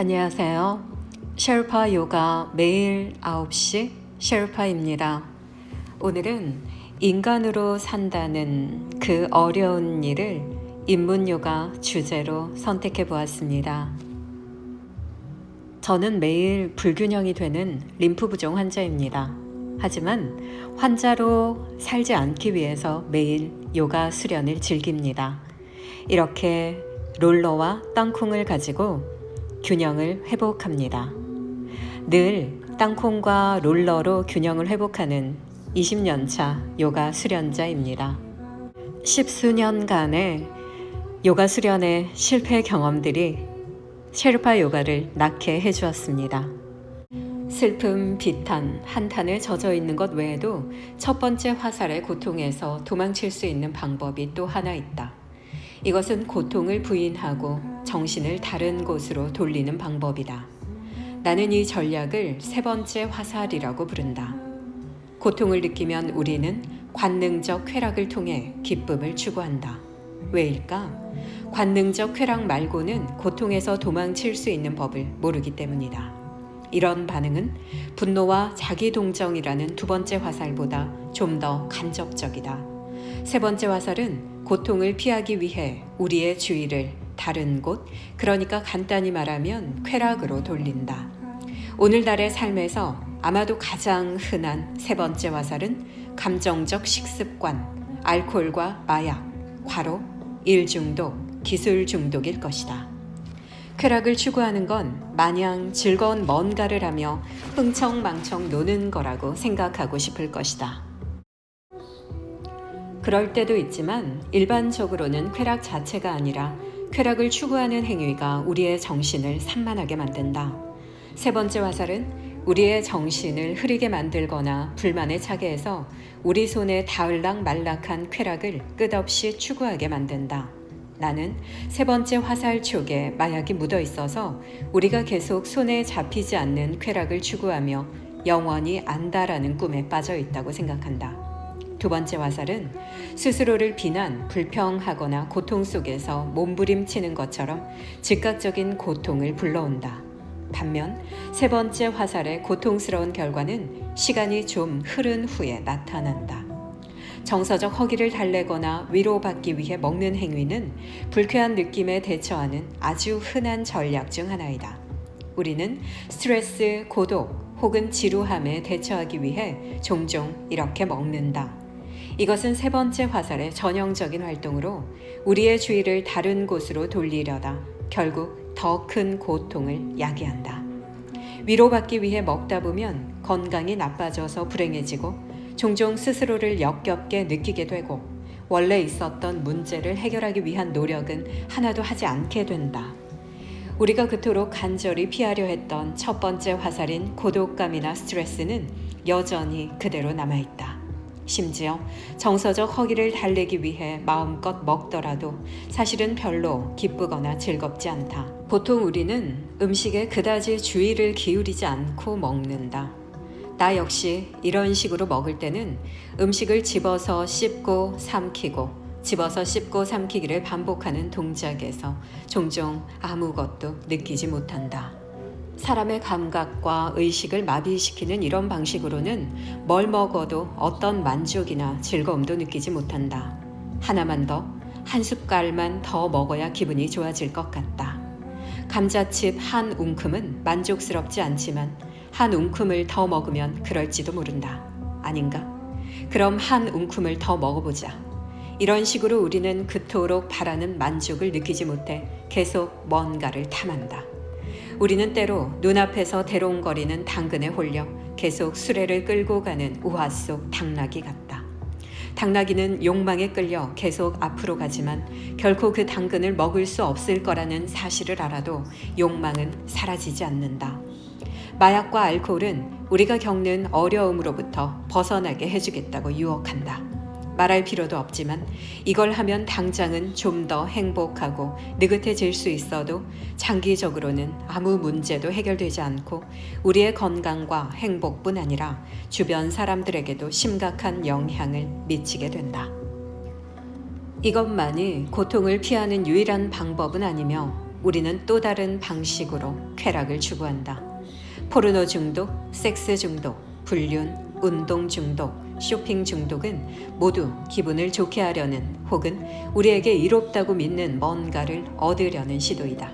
안녕하세요. 셰르파 요가 매일 9시 셰르파입니다. 오늘은 인간으로 산다는 그 어려운 일을 인문 요가 주제로 선택해 보았습니다. 저는 매일 불균형이 되는 림프 부종 환자입니다. 하지만 환자로 살지 않기 위해서 매일 요가 수련을 즐깁니다. 이렇게 롤러와 땅콩을 가지고 균형을 회복합니다. 늘 땅콩과 롤러로 균형을 회복하는 20년차 요가 수련자입니다. 10수년간의 요가 수련의 실패 경험들이 셰르파 요가를 낳게 해주었습니다. 슬픔, 비탄, 한탄에 젖어 있는 것 외에도 첫 번째 화살의 고통에서 도망칠 수 있는 방법이 또 하나 있다. 이것은 고통을 부인하고 정신을 다른 곳으로 돌리는 방법이다. 나는 이 전략을 세 번째 화살이라고 부른다. 고통을 느끼면 우리는 관능적 쾌락을 통해 기쁨을 추구한다. 왜일까? 관능적 쾌락 말고는 고통에서 도망칠 수 있는 법을 모르기 때문이다. 이런 반응은 분노와 자기동정이라는 두 번째 화살보다 좀 더 간접적이다. 세 번째 화살은 고통을 피하기 위해 우리의 주의를 다른 곳, 그러니까 간단히 말하면 쾌락으로 돌린다. 오늘날의 삶에서 아마도 가장 흔한 세 번째 화살은 감정적 식습관, 알코올과 마약, 과로, 일 중독, 기술 중독일 것이다. 쾌락을 추구하는 건 마냥 즐거운 뭔가를 하며 흥청망청 노는 거라고 생각하고 싶을 것이다. 그럴 때도 있지만 일반적으로는 쾌락 자체가 아니라 쾌락을 추구하는 행위가 우리의 정신을 산만하게 만든다. 세 번째 화살은 우리의 정신을 흐리게 만들거나 불만에 차게 해서 우리 손에 닿을락 말락한 쾌락을 끝없이 추구하게 만든다. 나는 세 번째 화살 촉에 마약이 묻어 있어서 우리가 계속 손에 잡히지 않는 쾌락을 추구하며 영원히 안다라는 꿈에 빠져 있다고 생각한다. 두 번째 화살은 스스로를 비난, 불평하거나 고통 속에서 몸부림치는 것처럼 즉각적인 고통을 불러온다. 반면 세 번째 화살의 고통스러운 결과는 시간이 좀 흐른 후에 나타난다. 정서적 허기를 달래거나 위로받기 위해 먹는 행위는 불쾌한 느낌에 대처하는 아주 흔한 전략 중 하나이다. 우리는 스트레스, 고독 혹은 지루함에 대처하기 위해 종종 이렇게 먹는다. 이것은 세 번째 화살의 전형적인 활동으로 우리의 주의를 다른 곳으로 돌리려다 결국 더 큰 고통을 야기한다. 위로받기 위해 먹다 보면 건강이 나빠져서 불행해지고 종종 스스로를 역겹게 느끼게 되고 원래 있었던 문제를 해결하기 위한 노력은 하나도 하지 않게 된다. 우리가 그토록 간절히 피하려 했던 첫 번째 화살인 고독감이나 스트레스는 여전히 그대로 남아있다. 심지어 정서적 허기를 달래기 위해 마음껏 먹더라도 사실은 별로 기쁘거나 즐겁지 않다. 보통 우리는 음식에 그다지 주의를 기울이지 않고 먹는다. 나 역시 이런 식으로 먹을 때는 음식을 집어서 씹고 삼키고 집어서 씹고 삼키기를 반복하는 동작에서 종종 아무것도 느끼지 못한다. 사람의 감각과 의식을 마비시키는 이런 방식으로는 뭘 먹어도 어떤 만족이나 즐거움도 느끼지 못한다. 하나만 더, 한 숟갈만 더 먹어야 기분이 좋아질 것 같다. 감자칩 한 웅큼은 만족스럽지 않지만 한 웅큼을 더 먹으면 그럴지도 모른다. 아닌가? 그럼 한 웅큼을 더 먹어보자. 이런 식으로 우리는 그토록 바라는 만족을 느끼지 못해 계속 뭔가를 탐한다. 우리는 때로 눈앞에서 대롱거리는 당근에 홀려 계속 수레를 끌고 가는 우화 속 당나귀 같다. 당나귀는 욕망에 끌려 계속 앞으로 가지만 결코 그 당근을 먹을 수 없을 거라는 사실을 알아도 욕망은 사라지지 않는다. 마약과 알코올은 우리가 겪는 어려움으로부터 벗어나게 해주겠다고 유혹한다. 말할 필요도 없지만 이걸 하면 당장은 좀 더 행복하고 느긋해질 수 있어도 장기적으로는 아무 문제도 해결되지 않고 우리의 건강과 행복뿐 아니라 주변 사람들에게도 심각한 영향을 미치게 된다. 이것만이 고통을 피하는 유일한 방법은 아니며 우리는 또 다른 방식으로 쾌락을 추구한다. 포르노 중독, 섹스 중독, 불륜, 운동 중독, 쇼핑 중독은 모두 기분을 좋게 하려는 혹은 우리에게 이롭다고 믿는 뭔가를 얻으려는 시도이다.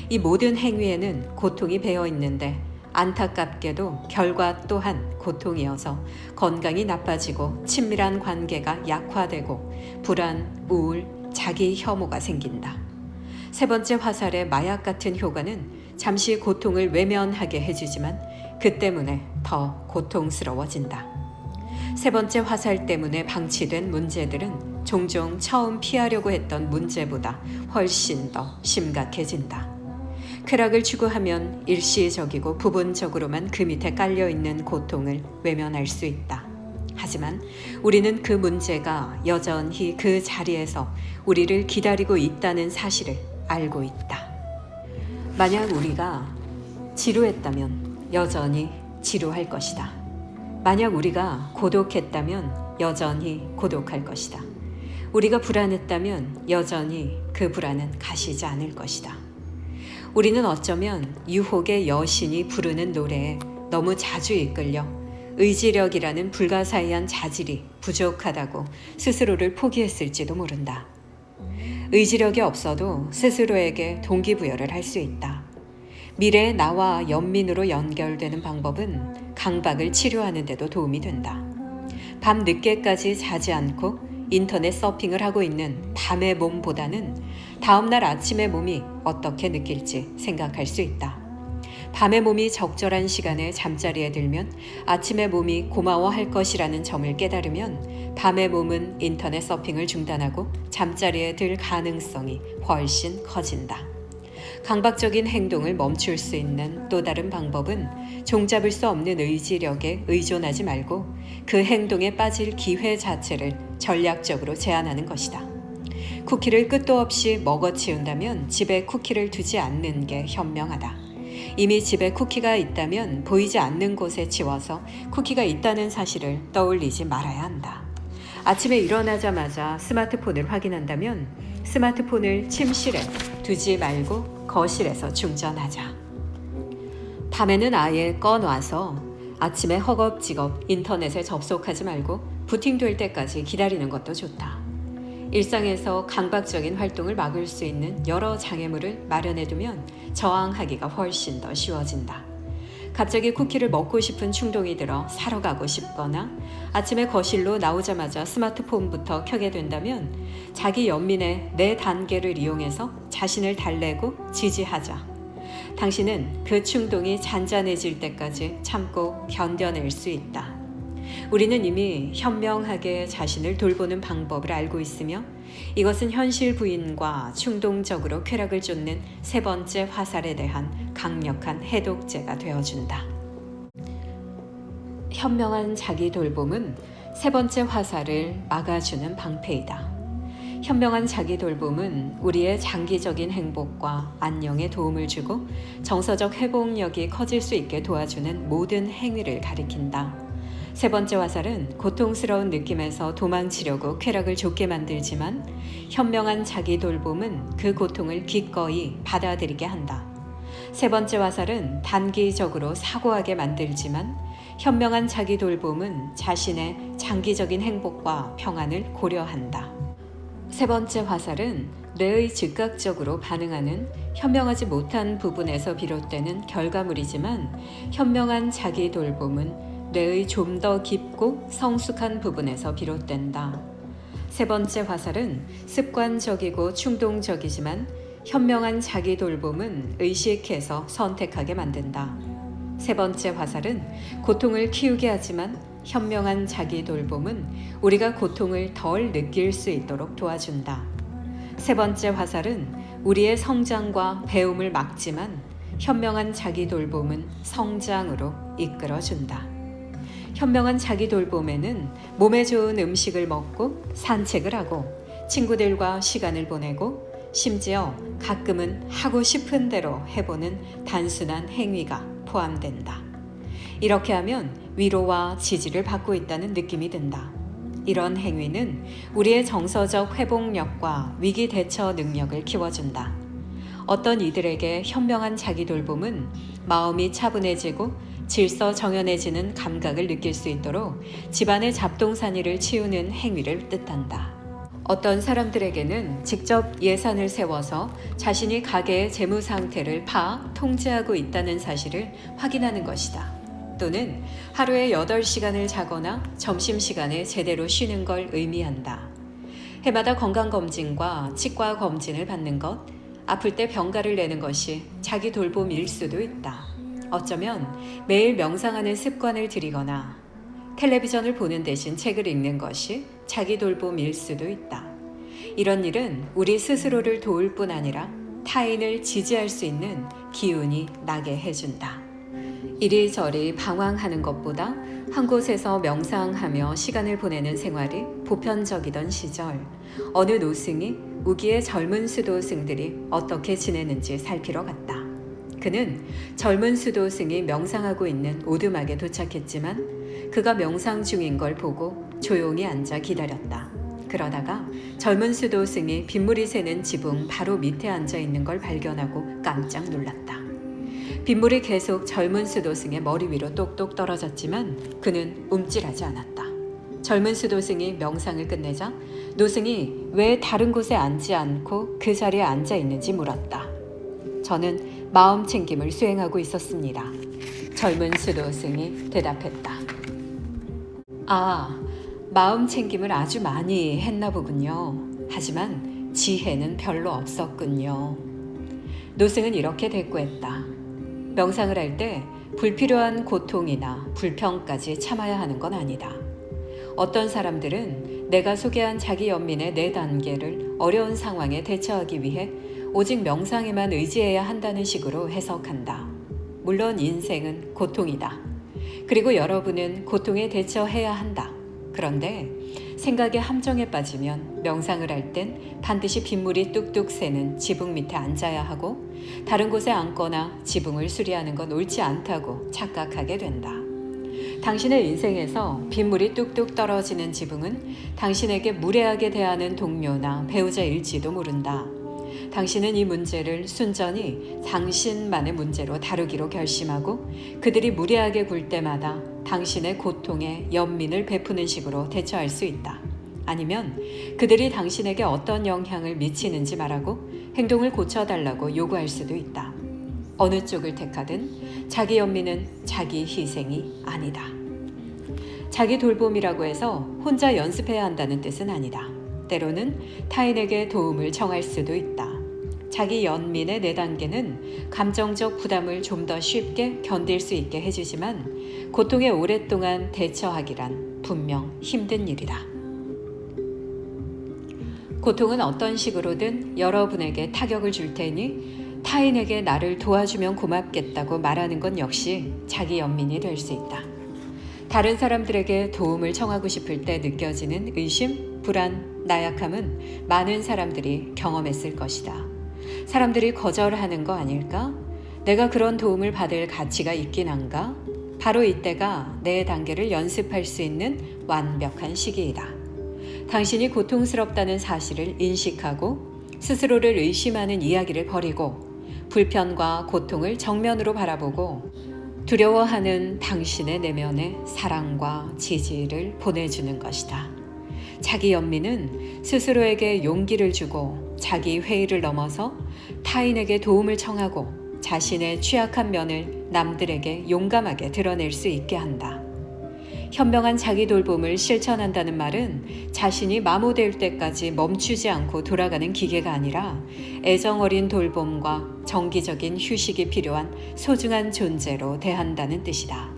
이 모든 행위에는 고통이 배어 있는데 안타깝게도 결과 또한 고통이어서 건강이 나빠지고 친밀한 관계가 약화되고 불안, 우울, 자기 혐오가 생긴다. 세 번째 화살의 마약 같은 효과는 잠시 고통을 외면하게 해주지만 그 때문에 더 고통스러워진다. 세 번째 화살 때문에 방치된 문제들은 종종 처음 피하려고 했던 문제보다 훨씬 더 심각해진다. 쾌락을 추구하면 일시적이고 부분적으로만 그 밑에 깔려있는 고통을 외면할 수 있다. 하지만 우리는 그 문제가 여전히 그 자리에서 우리를 기다리고 있다는 사실을 알고 있다. 만약 우리가 지루했다면 여전히 지루할 것이다. 만약 우리가 고독했다면 여전히 고독할 것이다. 우리가 불안했다면 여전히 그 불안은 가시지 않을 것이다. 우리는 어쩌면 유혹의 여신이 부르는 노래에 너무 자주 이끌려 의지력이라는 불가사의한 자질이 부족하다고 스스로를 포기했을지도 모른다. 의지력이 없어도 스스로에게 동기부여를 할 수 있다. 미래의 나와 연민으로 연결되는 방법은 강박을 치료하는 데도 도움이 된다. 밤 늦게까지 자지 않고 인터넷 서핑을 하고 있는 밤의 몸보다는 다음날 아침의 몸이 어떻게 느낄지 생각할 수 있다. 밤의 몸이 적절한 시간에 잠자리에 들면 아침의 몸이 고마워할 것이라는 점을 깨달으면 밤의 몸은 인터넷 서핑을 중단하고 잠자리에 들 가능성이 훨씬 커진다. 강박적인 행동을 멈출 수 있는 또 다른 방법은 종잡을 수 없는 의지력에 의존하지 말고 그 행동에 빠질 기회 자체를 전략적으로 제한하는 것이다. 쿠키를 끝도 없이 먹어치운다면 집에 쿠키를 두지 않는 게 현명하다. 이미 집에 쿠키가 있다면 보이지 않는 곳에 치워서 쿠키가 있다는 사실을 떠올리지 말아야 한다. 아침에 일어나자마자 스마트폰을 확인한다면 스마트폰을 침실에 두지 말고 거실에서 충전하자. 밤에는 아예 꺼놔서 아침에 허겁지겁 인터넷에 접속하지 말고 부팅될 때까지 기다리는 것도 좋다. 일상에서 강박적인 활동을 막을 수 있는 여러 장애물을 마련해두면 저항하기가 훨씬 더 쉬워진다. 갑자기 쿠키를 먹고 싶은 충동이 들어 사러 가고 싶거나 아침에 거실로 나오자마자 스마트폰부터 켜게 된다면 자기 연민의 네 단계를 이용해서 자신을 달래고 지지하자. 당신은 그 충동이 잔잔해질 때까지 참고 견뎌낼 수 있다. 우리는 이미 현명하게 자신을 돌보는 방법을 알고 있으며 이것은 현실 부인과 충동적으로 쾌락을 쫓는 세 번째 화살에 대한 강력한 해독제가 되어준다. 현명한 자기 돌봄은 세 번째 화살을 막아주는 방패이다. 현명한 자기 돌봄은 우리의 장기적인 행복과 안녕에 도움을 주고 정서적 회복력이 커질 수 있게 도와주는 모든 행위를 가리킨다. 세 번째 화살은 고통스러운 느낌에서 도망치려고 쾌락을 좁게 만들지만 현명한 자기 돌봄은 그 고통을 기꺼이 받아들이게 한다. 세 번째 화살은 단기적으로 사고하게 만들지만 현명한 자기 돌봄은 자신의 장기적인 행복과 평안을 고려한다. 세 번째 화살은 뇌의 즉각적으로 반응하는 현명하지 못한 부분에서 비롯되는 결과물이지만 현명한 자기 돌봄은 뇌의 좀 더 깊고 성숙한 부분에서 비롯된다. 세 번째 화살은 습관적이고 충동적이지만 현명한 자기 돌봄은 의식해서 선택하게 만든다. 세 번째 화살은 고통을 키우게 하지만 현명한 자기 돌봄은 우리가 고통을 덜 느낄 수 있도록 도와준다. 세 번째 화살은 우리의 성장과 배움을 막지만 현명한 자기 돌봄은 성장으로 이끌어준다. 현명한 자기 돌봄에는 몸에 좋은 음식을 먹고 산책을 하고 친구들과 시간을 보내고 심지어 가끔은 하고 싶은 대로 해보는 단순한 행위가 포함된다. 이렇게 하면 위로와 지지를 받고 있다는 느낌이 든다. 이런 행위는 우리의 정서적 회복력과 위기 대처 능력을 키워준다. 어떤 이들에게 현명한 자기 돌봄은 마음이 차분해지고 질서 정연해지는 감각을 느낄 수 있도록 집안의 잡동사니를 치우는 행위를 뜻한다. 어떤 사람들에게는 직접 예산을 세워서 자신이 가게의 재무 상태를 통제하고 있다는 사실을 확인하는 것이다. 또는 하루에 8시간을 자거나 점심시간에 제대로 쉬는 걸 의미한다. 해마다 건강검진과 치과검진을 받는 것, 아플 때 병가를 내는 것이 자기 돌봄일 수도 있다. 어쩌면 매일 명상하는 습관을 들이거나 텔레비전을 보는 대신 책을 읽는 것이 자기 돌봄일 수도 있다. 이런 일은 우리 스스로를 도울 뿐 아니라 타인을 지지할 수 있는 기운이 나게 해준다. 이리저리 방황하는 것보다 한 곳에서 명상하며 시간을 보내는 생활이 보편적이던 시절, 어느 노승이 우기의 젊은 수도승들이 어떻게 지내는지 살피러 갔다. 그는 젊은 수도승이 명상하고 있는 오두막에 도착했지만 그가 명상 중인 걸 보고 조용히 앉아 기다렸다. 그러다가 젊은 수도승이 빗물이 새는 지붕 바로 밑에 앉아 있는 걸 발견하고 깜짝 놀랐다. 빗물이 계속 젊은 수도승의 머리 위로 똑똑 떨어졌지만 그는 움찔하지 않았다. 젊은 수도승이 명상을 끝내자 노승이 왜 다른 곳에 앉지 않고 그 자리에 앉아 있는지 물었다. 저는 마음 챙김을 수행하고 있었습니다. 젊은 수도승이 대답했다. 아, 마음 챙김을 아주 많이 했나 보군요. 하지만 지혜는 별로 없었군요. 노승은 이렇게 대꾸했다. 명상을 할 때 불필요한 고통이나 불평까지 참아야 하는 건 아니다. 어떤 사람들은 내가 소개한 자기 연민의 4단계를 어려운 상황에 대처하기 위해 오직 명상에만 의지해야 한다는 식으로 해석한다. 물론 인생은 고통이다. 그리고 여러분은 고통에 대처해야 한다. 그런데 생각의 함정에 빠지면 명상을 할 땐 반드시 빗물이 뚝뚝 새는 지붕 밑에 앉아야 하고 다른 곳에 앉거나 지붕을 수리하는 건 옳지 않다고 착각하게 된다. 당신의 인생에서 빗물이 뚝뚝 떨어지는 지붕은 당신에게 무례하게 대하는 동료나 배우자일지도 모른다. 당신은 이 문제를 순전히 당신만의 문제로 다루기로 결심하고 그들이 무례하게 굴 때마다 당신의 고통에 연민을 베푸는 식으로 대처할 수 있다. 아니면 그들이 당신에게 어떤 영향을 미치는지 말하고 행동을 고쳐달라고 요구할 수도 있다. 어느 쪽을 택하든 자기 연민은 자기 희생이 아니다. 자기 돌봄이라고 해서 혼자 연습해야 한다는 뜻은 아니다. 때로는 타인에게 도움을 청할 수도 있다. 자기 연민의 4단계는 감정적 부담을 좀 더 쉽게 견딜 수 있게 해주지만 고통에 오랫동안 대처하기란 분명 힘든 일이다. 고통은 어떤 식으로든 여러분에게 타격을 줄 테니 타인에게 나를 도와주면 고맙겠다고 말하는 건 역시 자기 연민이 될 수 있다. 다른 사람들에게 도움을 청하고 싶을 때 느껴지는 의심, 불안, 나약함은 많은 사람들이 경험했을 것이다. 사람들이 거절하는 거 아닐까? 내가 그런 도움을 받을 가치가 있긴 한가? 바로 이때가 내 단계를 연습할 수 있는 완벽한 시기이다. 당신이 고통스럽다는 사실을 인식하고 스스로를 의심하는 이야기를 버리고 불편과 고통을 정면으로 바라보고 두려워하는 당신의 내면에 사랑과 지지를 보내주는 것이다. 자기 연민은 스스로에게 용기를 주고 자기 회의를 넘어서 타인에게 도움을 청하고 자신의 취약한 면을 남들에게 용감하게 드러낼 수 있게 한다. 현명한 자기 돌봄을 실천한다는 말은 자신이 마모될 때까지 멈추지 않고 돌아가는 기계가 아니라 애정 어린 돌봄과 정기적인 휴식이 필요한 소중한 존재로 대한다는 뜻이다.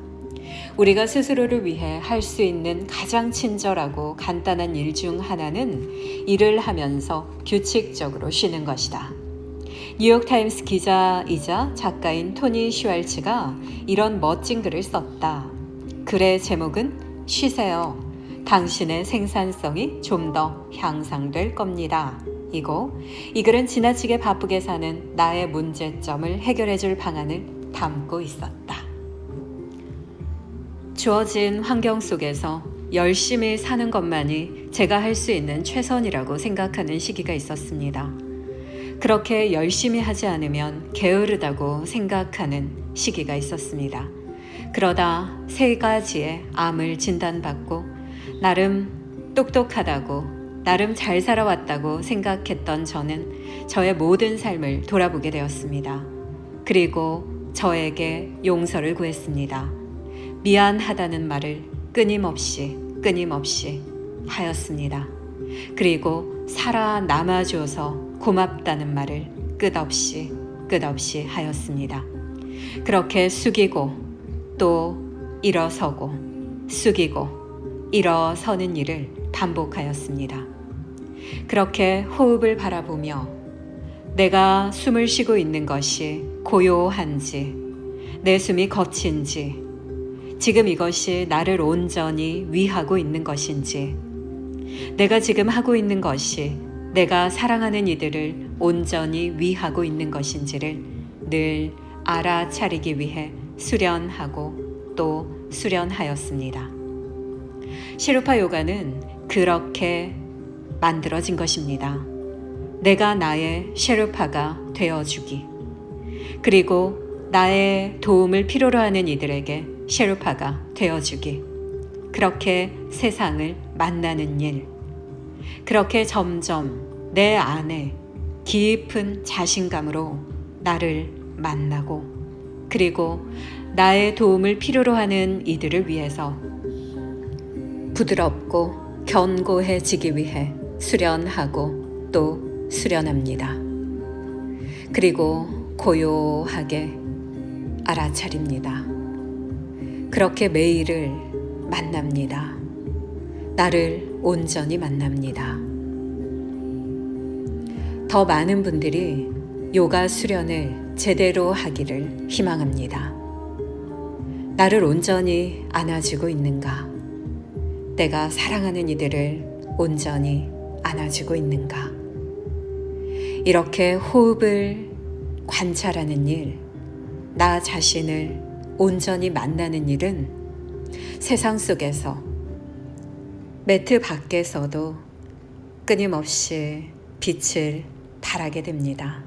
우리가 스스로를 위해 할 수 있는 가장 친절하고 간단한 일 중 하나는 일을 하면서 규칙적으로 쉬는 것이다. 뉴욕타임스 기자이자 작가인 토니 슈왈츠가 이런 멋진 글을 썼다. 글의 제목은 쉬세요. 당신의 생산성이 좀 더 향상될 겁니다. 이고 이 글은 지나치게 바쁘게 사는 나의 문제점을 해결해줄 방안을 담고 있었다. 주어진 환경 속에서 열심히 사는 것만이 제가 할 수 있는 최선이라고 생각하는 시기가 있었습니다. 그렇게 열심히 하지 않으면 게으르다고 생각하는 시기가 있었습니다. 그러다 3가지의 암을 진단받고 나름 똑똑하다고, 나름 잘 살아왔다고 생각했던 저는 저의 모든 삶을 돌아보게 되었습니다. 그리고 저에게 용서를 구했습니다. 미안하다는 말을 끊임없이 하였습니다. 그리고 살아남아줘서 고맙다는 말을 끝없이 하였습니다. 그렇게 숙이고 또 일어서고 숙이고 일어서는 일을 반복하였습니다. 그렇게 호흡을 바라보며 내가 숨을 쉬고 있는 것이 고요한지, 내 숨이 거친지, 지금 이것이 나를 온전히 위하고 있는 것인지, 내가 지금 하고 있는 것이 내가 사랑하는 이들을 온전히 위하고 있는 것인지를 늘 알아차리기 위해 수련하고 또 수련하였습니다. 시루파 요가는 그렇게 만들어진 것입니다. 내가 나의 셰르파가 되어주기, 그리고 나의 도움을 필요로 하는 이들에게 셰르파가 되어주기, 그렇게 세상을 만나는 일, 그렇게 점점 내 안에 깊은 자신감으로 나를 만나고, 그리고 나의 도움을 필요로 하는 이들을 위해서 부드럽고 견고해지기 위해 수련하고 또 수련합니다. 그리고 고요하게 알아차립니다. 그렇게 매일을 만납니다. 나를 온전히 만납니다. 더 많은 분들이 요가 수련을 제대로 하기를 희망합니다. 나를 온전히 안아주고 있는가? 내가 사랑하는 이들을 온전히 안아주고 있는가? 이렇게 호흡을 관찰하는 일, 나 자신을 온전히 만나는 일은 세상 속에서, 매트 밖에서도 끊임없이 빛을 발하게 됩니다.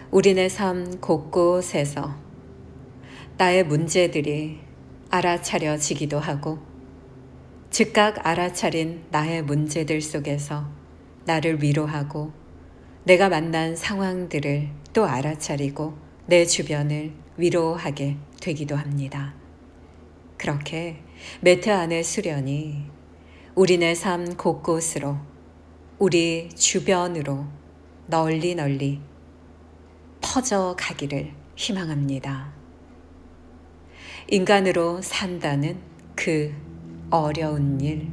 우리네 삶 곳곳에서 나의 문제들이 알아차려지기도 하고, 즉각 알아차린 나의 문제들 속에서 나를 위로하고, 내가 만난 상황들을 또 알아차리고 내 주변을 위로하게 되기도 합니다. 그렇게 매트 안의 수련이 우리네 삶 곳곳으로, 우리 주변으로 널리 퍼져가기를 희망합니다. 인간으로 산다는 그 어려운 일,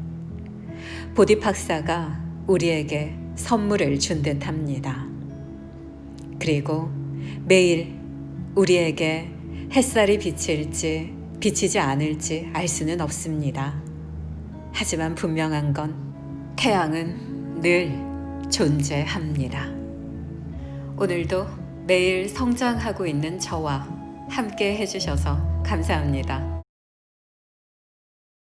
보디팍사가 우리에게 선물을 준 듯 합니다. 그리고 매일 우리에게 햇살이 비칠지 비치지 않을지 알 수는 없습니다. 하지만 분명한 건 태양은 늘 존재합니다. 오늘도 매일 성장하고 있는 저와 함께 해주셔서 감사합니다.